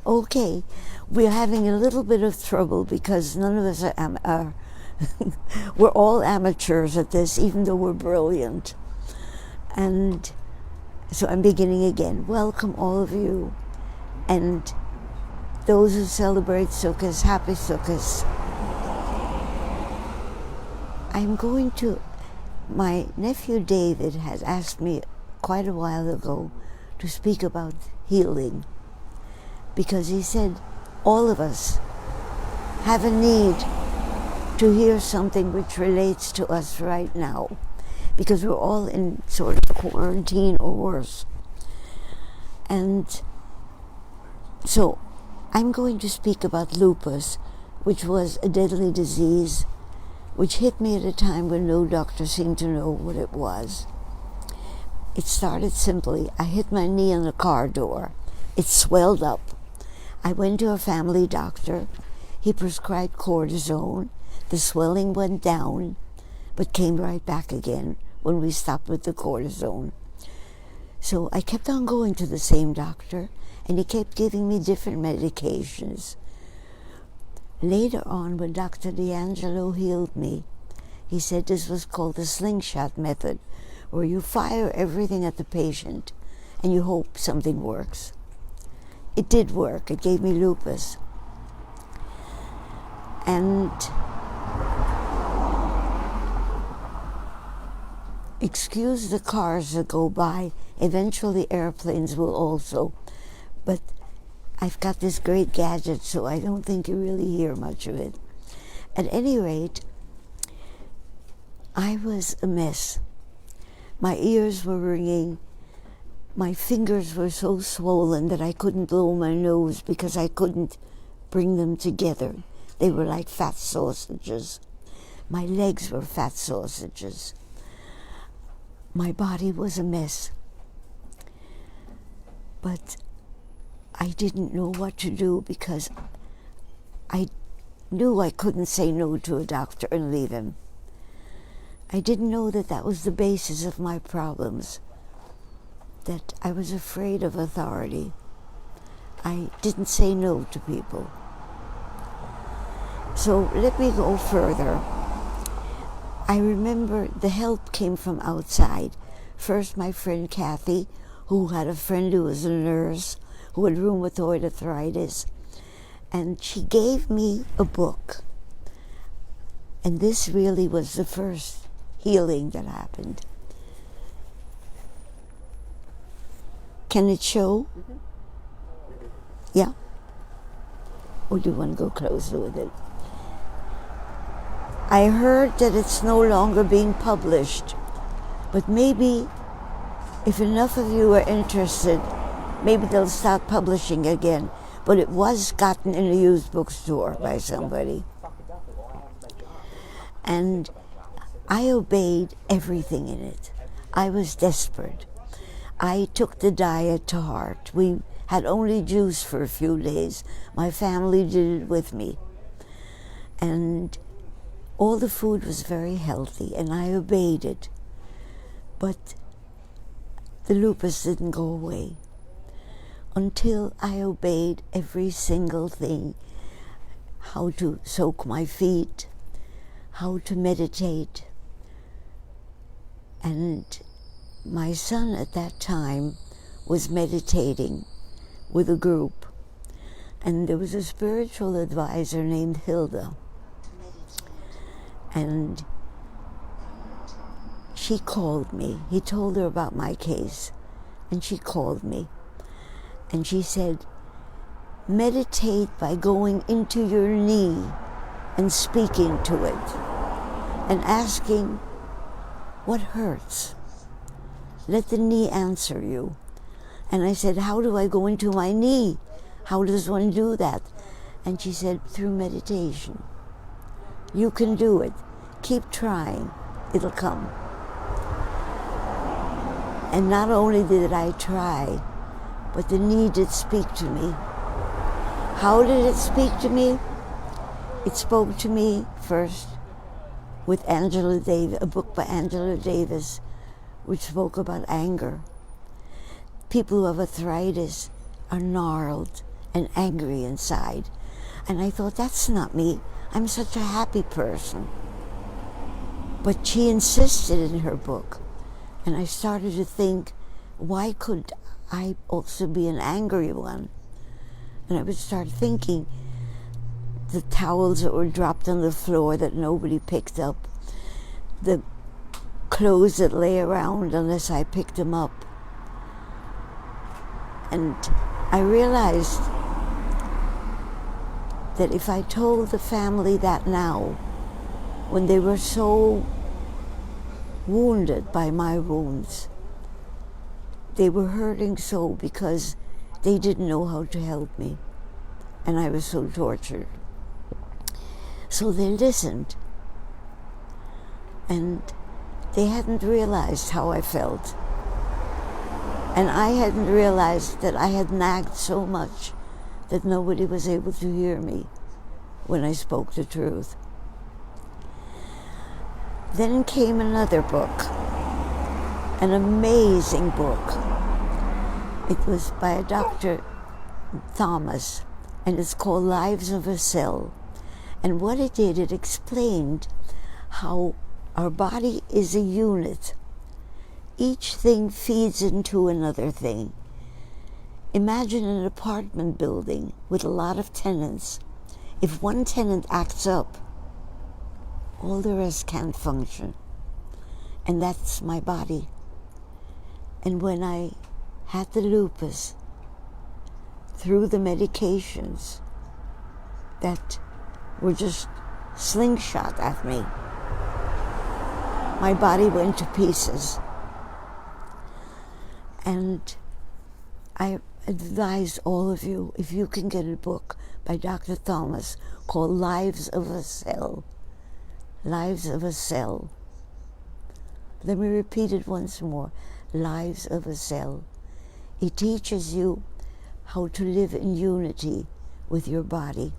Okay, we're having a little bit of trouble because none of us are we're all amateurs at this, even though we're brilliant. And so I'm beginning again. Welcome all of you, and those who celebrate Sukkot, happy Sukkot. My nephew David had asked me quite a while ago to speak about healing, because he said all of us have a need to hear something which relates to us right now, because we're all in sort of quarantine or worse. And so I'm going to speak about lupus, which was a deadly disease which hit me at a time when no doctor seemed to know what it was. It started simply. I hit my knee on a car door. It swelled up. I went to a family doctor. He prescribed cortisone. The swelling went down, but came right back again when we stopped with the cortisone. So I kept on going to the same doctor, and he kept giving me different medications. Later on, when Dr. D'Angelo healed me, he said this was called the slingshot method, where you fire everything at the patient and you hope something works. It did work. It gave me lupus. And excuse the cars that go by. Eventually airplanes will also. But I've got this great gadget, so I don't think you really hear much of it. At any rate, I was a mess. My ears were ringing. My fingers were so swollen that I couldn't blow my nose because I couldn't bring them together. They were like fat sausages. My legs were fat sausages. My body was a mess. But I didn't know what to do because I knew I couldn't say no to a doctor and leave him. I didn't know that that was the basis of my problems, that I was afraid of authority. I didn't say no to people. So let me go further. I remember the help came from outside. First, my friend Kathy, who had a friend who was a nurse, who had rheumatoid arthritis, and she gave me a book. And this really was the first healing that happened. Can it show? Mm-hmm. Yeah? Or do you want to go closer with it? I heard that it's no longer being published, but maybe if enough of you are interested, maybe they'll start publishing again. But it was gotten in a used bookstore by somebody. And I obeyed everything in it. I was desperate. I took the diet to heart. We had only juice for a few days. My family did it with me. And all the food was very healthy, and I obeyed it. But the lupus didn't go away until I obeyed every single thing. How to soak my feet, how to meditate. And my son at that time was meditating with a group. And there was a spiritual advisor named Hilda. And she called me. He told her about my case. And she called me. And she said, meditate by going into your knee and speaking to it and asking, what hurts? Let the knee answer you. And I said, how do I go into my knee? How does one do that? And she said, through meditation. You can do it. Keep trying. It'll come. And not only did I try, but the knee did speak to me. How did it speak to me? It spoke to me first with Angela Davis, a book by Angela Davis, which spoke about anger. People who have arthritis are gnarled and angry inside. And I thought, that's not me. I'm such a happy person. But she insisted in her book. And I started to think, why could I also be an angry one? And I would start thinking, the towels that were dropped on the floor that nobody picked up, the clothes that lay around unless I picked them up. And I realized that if I told the family that now, when they were so wounded by my wounds, they were hurting so because they didn't know how to help me, and I was so tortured. So they listened, and they hadn't realized how I felt. And I hadn't realized that I had nagged so much that nobody was able to hear me when I spoke the truth. Then came another book, an amazing book. It was by a Dr. Thomas, and it's called Lives of a Cell. And what it did, it explained how our body is a unit. Each thing feeds into another thing. Imagine an apartment building with a lot of tenants. If one tenant acts up, all the rest can't function. And that's my body. And when I had the lupus, through the medications that were just slingshot at me, my body went to pieces. And I advise all of you, if you can get a book by Dr. Thomas called Lives of a Cell. Lives of a Cell. Let me repeat it once more. Lives of a Cell. It teaches you how to live in unity with your body.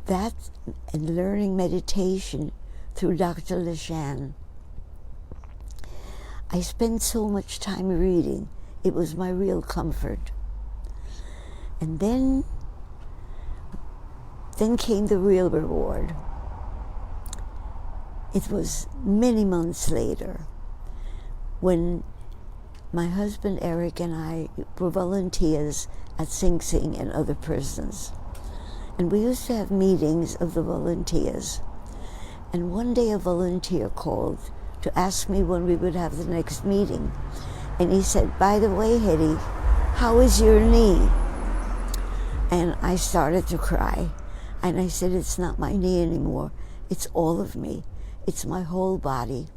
That and learning meditation through Dr. LeShan. I spent so much time reading. It was my real comfort. And then came the real reward. It was many months later when my husband Eric and I were volunteers at Sing Sing and other prisons. And we used to have meetings of the volunteers. And one day a volunteer called to ask me when we would have the next meeting. And he said, by the way, Hedy, how is your knee? And I started to cry. And I said, it's not my knee anymore. It's all of me. It's my whole body.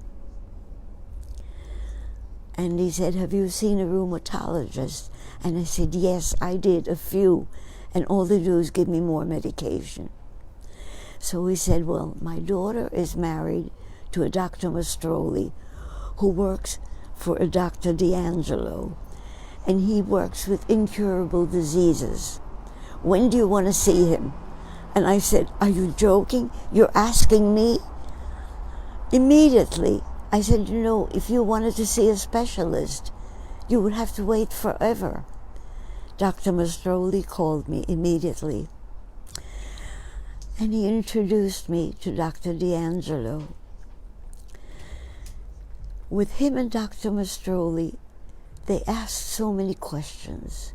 And he said, have you seen a rheumatologist? And I said, yes, I did, a few. And all they do is give me more medication. So he said, well, my daughter is married to a Dr. Mastroli who works for a Dr. D'Angelo. And he works with incurable diseases. When do you want to see him? And I said, are you joking? You're asking me? Immediately, I said, you know, if you wanted to see a specialist, you would have to wait forever. Dr. Mastroli called me immediately. And he introduced me to Dr. D'Angelo. With him and Dr. Mastroli, they asked so many questions.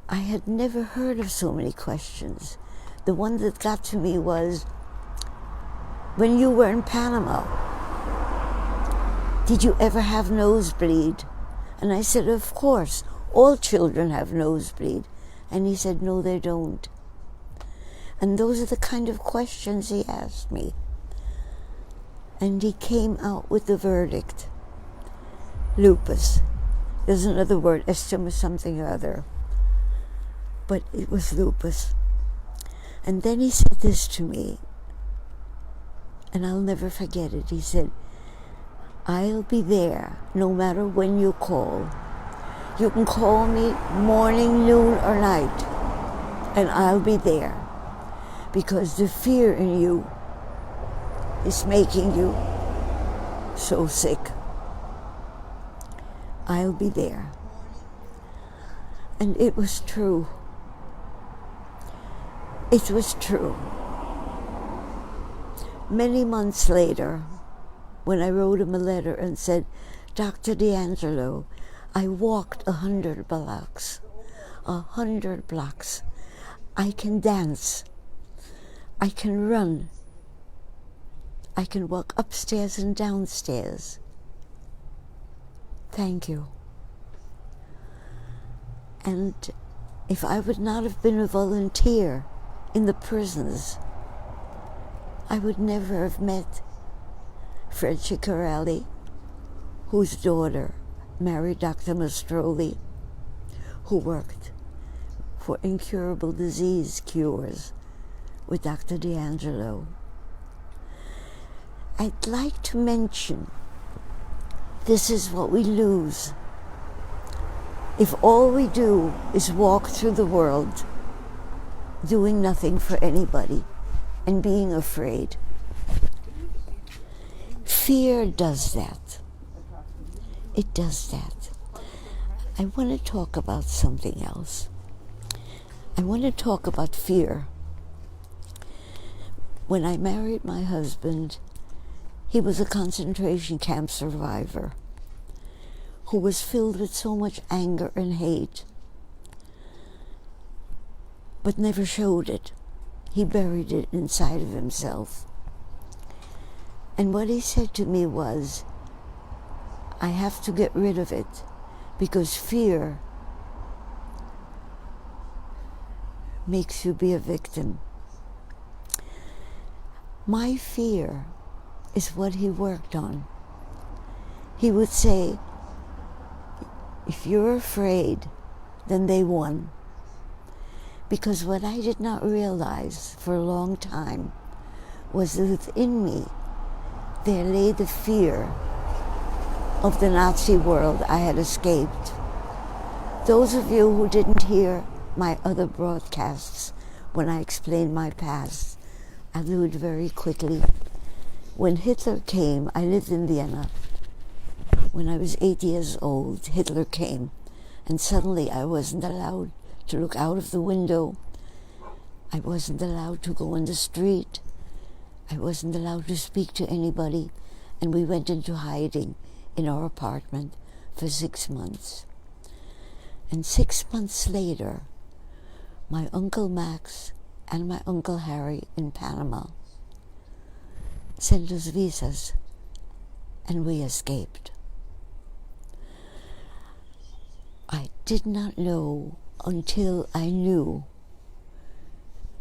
I had never heard of so many questions. The one that got to me was, when you were in Panama, did you ever have nosebleed? And I said, of course, all children have nosebleed. And he said, no, they don't. And those are the kind of questions he asked me. And he came out with the verdict. Lupus. There's another word, estima something or other. But it was lupus. And then he said this to me, and I'll never forget it. He said, I'll be there no matter when you call. You can call me morning, noon, or night, and I'll be there. Because the fear in you is making you so sick. I'll be there. And it was true. It was true. Many months later, when I wrote him a letter and said, Dr. D'Angelo, I walked 100 blocks. 100 blocks. I can dance. I can run. I can walk upstairs and downstairs. Thank you. And if I would not have been a volunteer in the prisons, I would never have met Fred Ciccarelli, whose daughter married Dr. Mastroli, who worked for incurable disease cures with Dr. D'Angelo. I'd like to mention, this is what we lose if all we do is walk through the world doing nothing for anybody and being afraid. Fear does that. It does that. I want to talk about something else. I want to talk about fear. When I married my husband, he was a concentration camp survivor who was filled with so much anger and hate, but never showed it. He buried it inside of himself. And what he said to me was, I have to get rid of it because fear makes you be a victim. My fear is what he worked on. He would say, if you're afraid, then they won. Because what I did not realize for a long time was that within me there lay the fear of the Nazi world I had escaped. Those of you who didn't hear my other broadcasts when I explained my past, I'll do it very quickly. When Hitler came, I lived in Vienna. When I was 8 years old, Hitler came, and suddenly I wasn't allowed to look out of the window. I wasn't allowed to go on the street. I wasn't allowed to speak to anybody, and we went into hiding in our apartment for 6 months. And 6 months later, my Uncle Max and my Uncle Harry in Panama sent us visas, and we escaped. I did not know until I knew,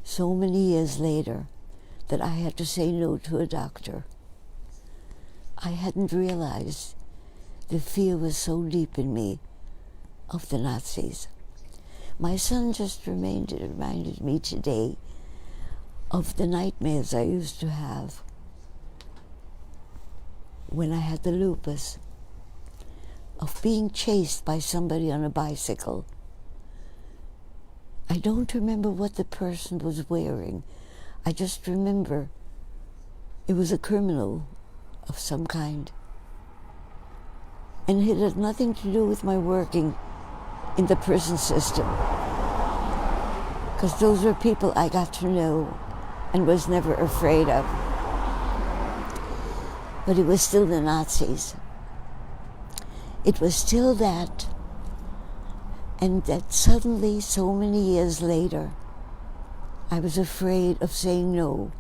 so many years later, that I had to say no to a doctor. I hadn't realized the fear was so deep in me of the Nazis. My son just reminded me today of the nightmares I used to have when I had the lupus, of being chased by somebody on a bicycle. I don't remember what the person was wearing. I just remember it was a criminal of some kind. And it had nothing to do with my working in the prison system, because those were people I got to know and was never afraid of. But it was still the Nazis. It was still that, and that suddenly, so many years later, I was afraid of saying no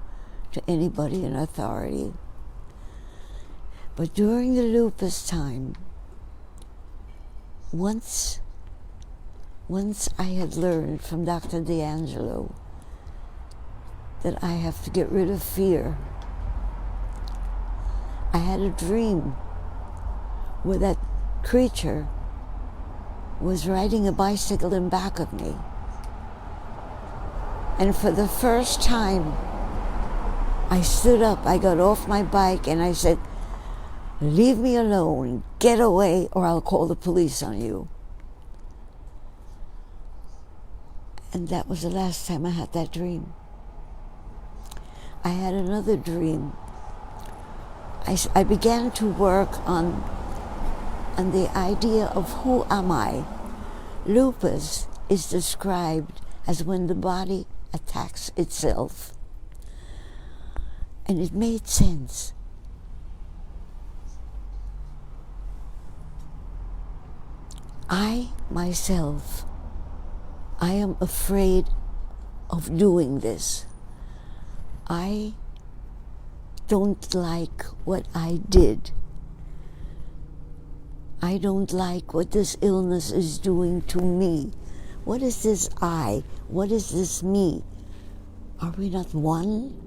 to anybody in authority. But during the lupus time, once I had learned from Dr. D'Angelo that I have to get rid of fear, I had a dream where that creature was riding a bicycle in back of me. And for the first time, I stood up, I got off my bike, and I said, "Leave me alone, get away, or I'll call the police on you." And that was the last time I had that dream. I had another dream. I began to work on the idea of who am I? Lupus is described as when the body attacks itself. And it made sense. I, myself, I am afraid of doing this. I don't like what I did. I don't like what this illness is doing to me. What is this I? What is this me? Are we not one?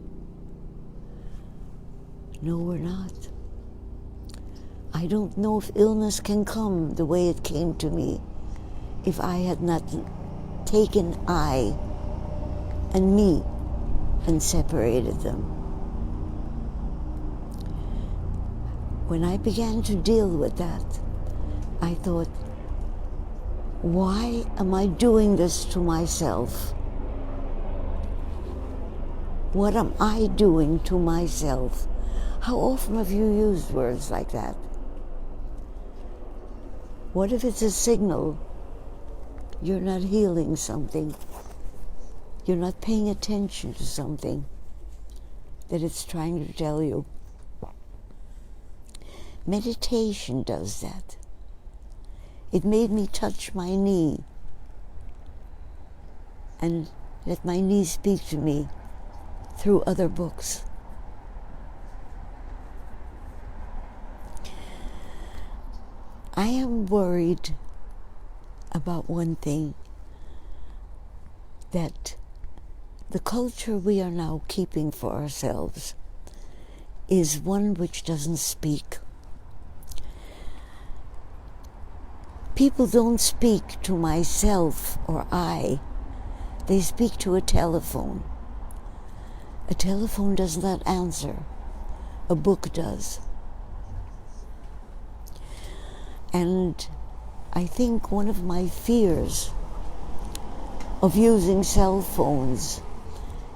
No, we're not. I don't know if illness can come the way it came to me if I had not taken I and me and separated them. When I began to deal with that, I thought, why am I doing this to myself? What am I doing to myself? How often have you used words like that? What if it's a signal you're not healing something? You're not paying attention to something that it's trying to tell you. Meditation does that. It made me touch my knee and let my knee speak to me through other books. I am worried about one thing, that the culture we are now keeping for ourselves is one which doesn't speak. People don't speak to myself or I. They speak to a telephone. A telephone does not answer. A book does. And I think one of my fears of using cell phones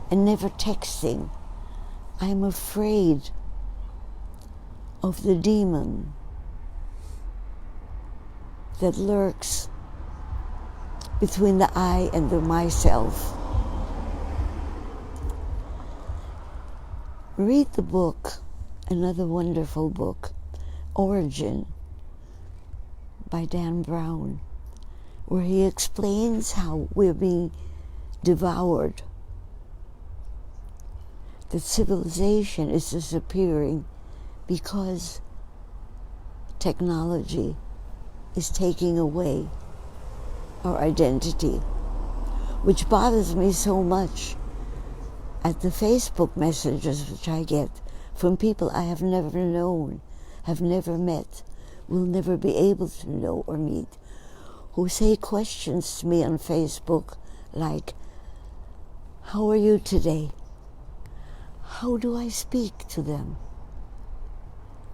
and never texting, I'm afraid of the demon that lurks between the I and the myself. Read the book, another wonderful book, Origin, by Dan Brown, where he explains how we're being devoured, that civilization is disappearing because technology is taking away our identity, which bothers me so much at the Facebook messages which I get from people I have never known, have never met, will never be able to know or meet, who say questions to me on Facebook like, how are you today? How do I speak to them?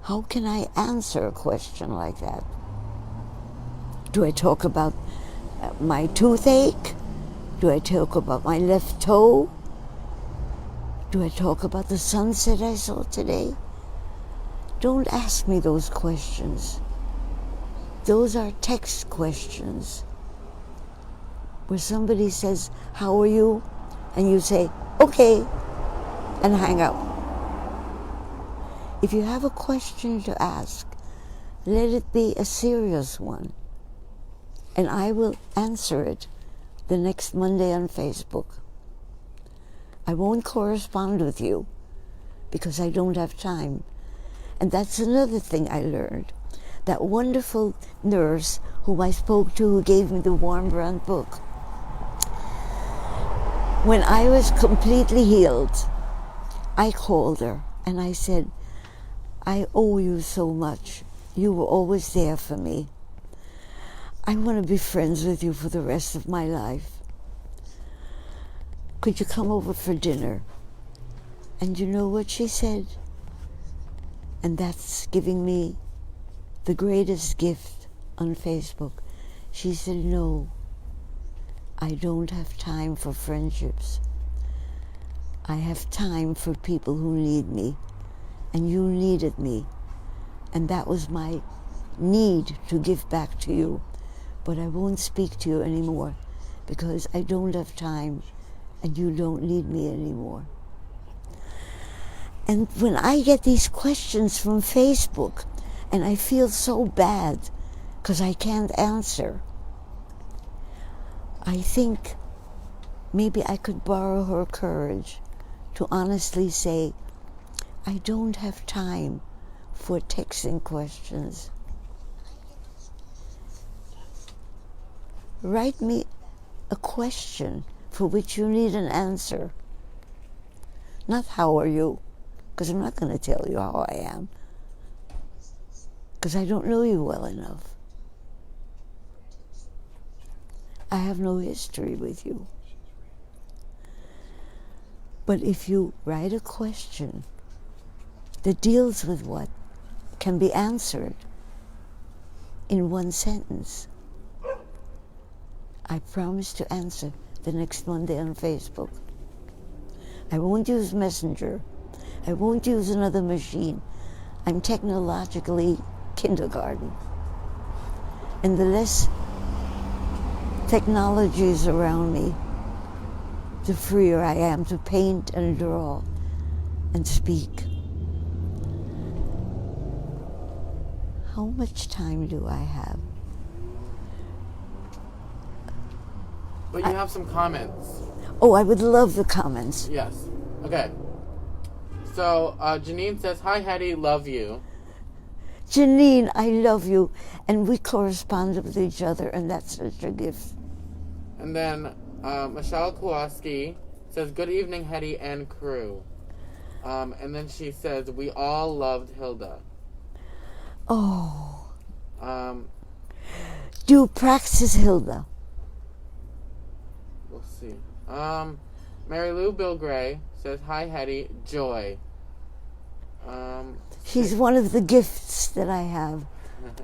How can I answer a question like that? Do I talk about my toothache? Do I talk about my left toe? Do I talk about the sunset I saw today? Don't ask me those questions. Those are text questions where somebody says, how are you? And you say, okay, and hang up. If you have a question to ask, let it be a serious one, and I will answer it the next Monday on Facebook. I won't correspond with you because I don't have time. And that's another thing I learned. That wonderful nurse whom I spoke to, who gave me the Warmbrand book. When I was completely healed, I called her and I said, I owe you so much. You were always there for me. I want to be friends with you for the rest of my life. Could you come over for dinner? And you know what she said? And that's giving me the greatest gift on Facebook. She said, no, I don't have time for friendships. I have time for people who need me, and you needed me. And that was my need to give back to you, but I won't speak to you anymore because I don't have time and you don't need me anymore. And when I get these questions from Facebook and I feel so bad because I can't answer, I think maybe I could borrow her courage to honestly say, I don't have time for texting questions. Write me a question for which you need an answer. Not how are you, because I'm not going to tell you how I am, because I don't know you well enough. I have no history with you. But if you write a question that deals with what can be answered in one sentence, I promise to answer the next Monday on Facebook. I won't use Messenger. I won't use another machine. I'm technologically kindergarten. And the less technology is around me, the freer I am to paint and draw and speak. How much time do I have? But you have some comments. Oh, I would love the comments. Yes. Okay. So, Janine says, hi, Hedy, love you. Janine, I love you. And we correspond with each other, and that's such a gift. And then Michelle Kowalski says, good evening, Hedy and crew. And then she says, we all loved Hilda. Oh. Do you practice Hilda? We'll see. Mary Lou Bill Gray says, hi, Hedy, joy. She's one of the gifts that I have.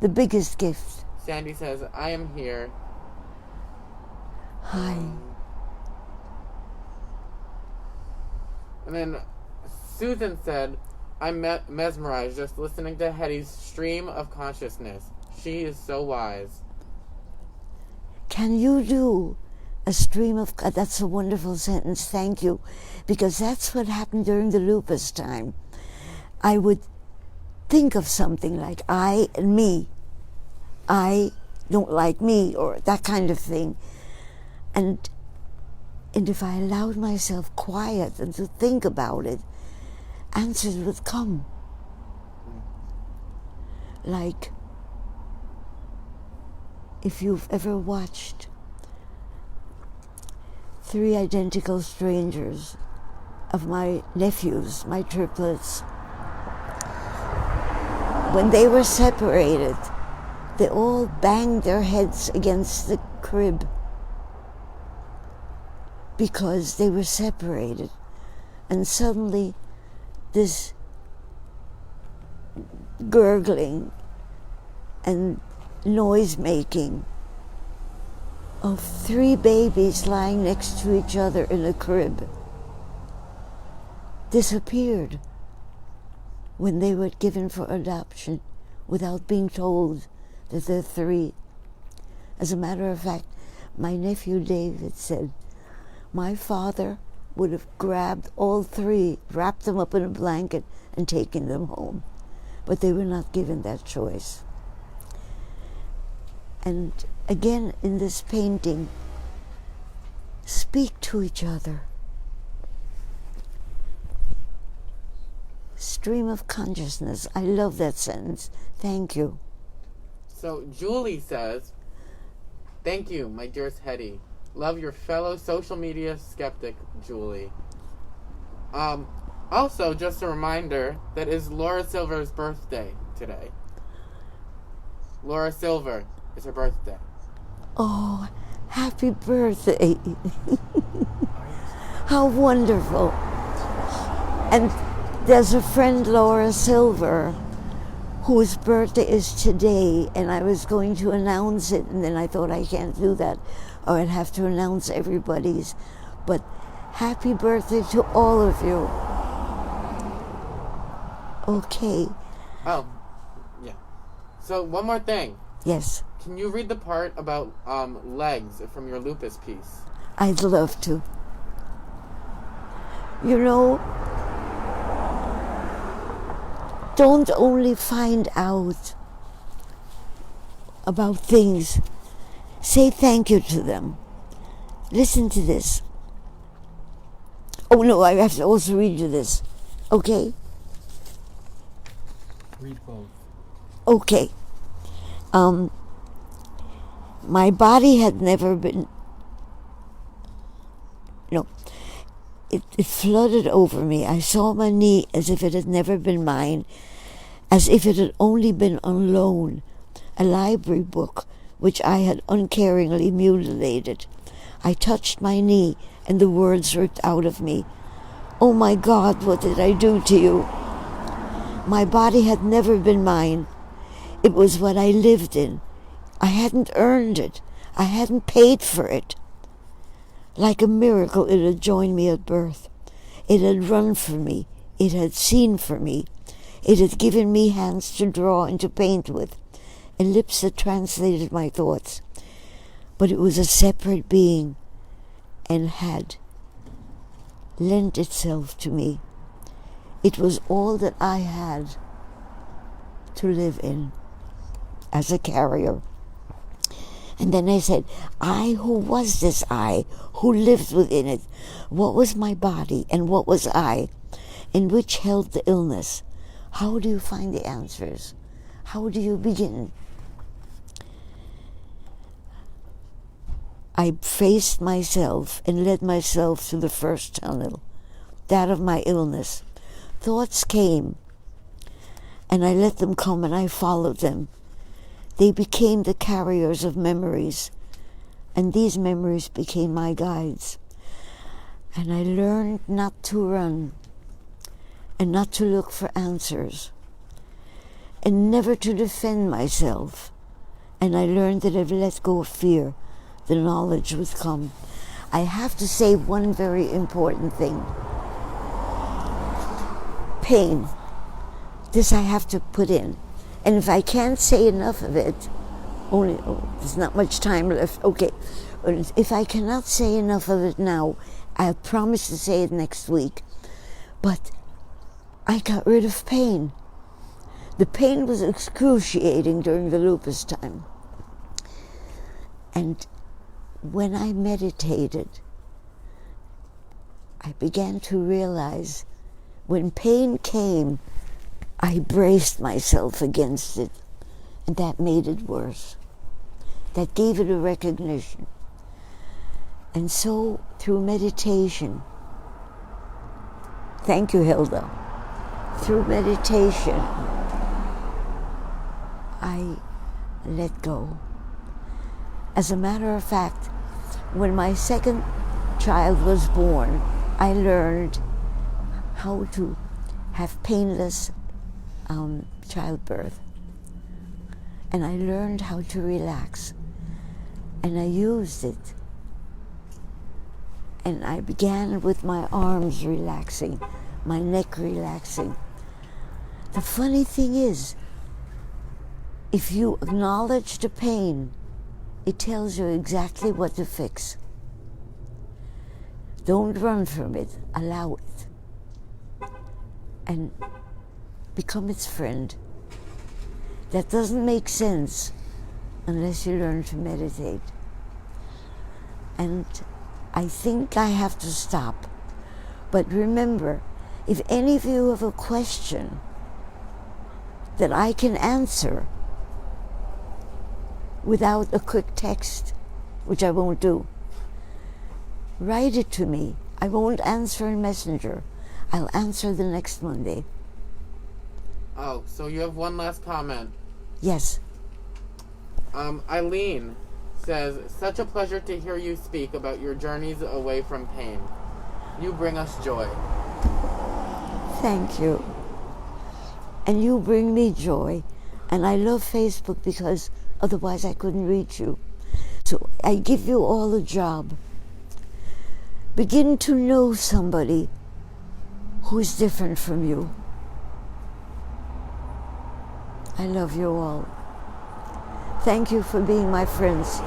The biggest gift. Sandy says, I am here. Hi. And then Susan said, I'm mesmerized just listening to Hedy's stream of consciousness. She is so wise. Can you do a stream of... That's a wonderful sentence, thank you. Because that's what happened during the lupus time. I would think of something like I and me. I don't like me, or that kind of thing. And if I allowed myself quiet and to think about it, answers would come. Like, if you've ever watched 3 Identical Strangers of my nephews, my triplets, when they were separated, they all banged their heads against the crib because they were separated. And suddenly this gurgling and noise making of 3 babies lying next to each other in a crib disappeared when they were given for adoption without being told that they're 3. As a matter of fact, my nephew David said, my father would have grabbed all 3, wrapped them up in a blanket, and taken them home. But they were not given that choice. And again, in this painting, speak to each other. Stream of consciousness. I love that sentence. Thank you. So Julie says, thank you, my dearest Hedy. Love your fellow social media skeptic, Julie. Also, just a reminder that is Laura Silver's birthday today. Laura Silver is her birthday. Oh, happy birthday. How wonderful. And there's a friend, Laura Silver, whose birthday is today, and I was going to announce it, and then I thought I can't do that, or I'd have to announce everybody's. But happy birthday to all of you. Okay. Oh, yeah. So one more thing. Yes. can you read the part about legs from your lupus piece? I'd love to. You know, don't only find out about things, say thank you to them. Listen to this. Oh no, I have to also read you this. Okay? Read both. Okay. My body had never been... No. It flooded over me. I saw my knee as if it had never been mine, as if it had only been on loan, a library book which I had uncaringly mutilated. I touched my knee, and the words ripped out of me. Oh my God, what did I do to you? My body had never been mine. It was what I lived in. I hadn't earned it. I hadn't paid for it. Like a miracle, it had joined me at birth. It had run for me. It had seen for me. It had given me hands to draw and to paint with, and lips that translated my thoughts. But it was a separate being, and had lent itself to me. It was all that I had to live in as a carrier. And then I said, who was this I? Who lived within it? What was my body and what was I? And which held the illness? How do you find the answers? How do you begin? I faced myself and led myself through the first tunnel, that of my illness. Thoughts came, and I let them come and I followed them. They became the carriers of memories, and these memories became my guides. And I learned not to run, and not to look for answers, and never to defend myself. And I learned that if I let go of fear, the knowledge would come. I have to say one very important thing. Pain. This I have to put in. And if I can't say enough of it, there's not much time left. Okay. If I cannot say enough of it now, I promise to say it next week. But I got rid of pain. The pain was excruciating during the lupus time. And when I meditated, I began to realize when pain came, I braced myself against it, and that made it worse. That gave it a recognition. And so, through meditation, thank you, Hilda, through meditation, I let go. As a matter of fact, when my second child was born, I learned how to have painless childbirth. And I learned how to relax. And I used it. And I began with my arms relaxing, my neck relaxing. The funny thing is, if you acknowledge the pain, it tells you exactly what to fix. Don't run from it, allow it. And become its friend. That doesn't make sense unless you learn to meditate. And I think I have to stop. But remember, if any of you have a question that I can answer without a quick text, which I won't do, write it to me. I won't answer in Messenger. I'll answer the next Monday. Oh, so you have one last comment. Yes. Eileen says, such a pleasure to hear you speak about your journeys away from pain. You bring us joy. Thank you. And you bring me joy. And I love Facebook because otherwise I couldn't reach you. So I give you all a job. Begin to know somebody who is different from you. I love you all. Thank you for being my friends.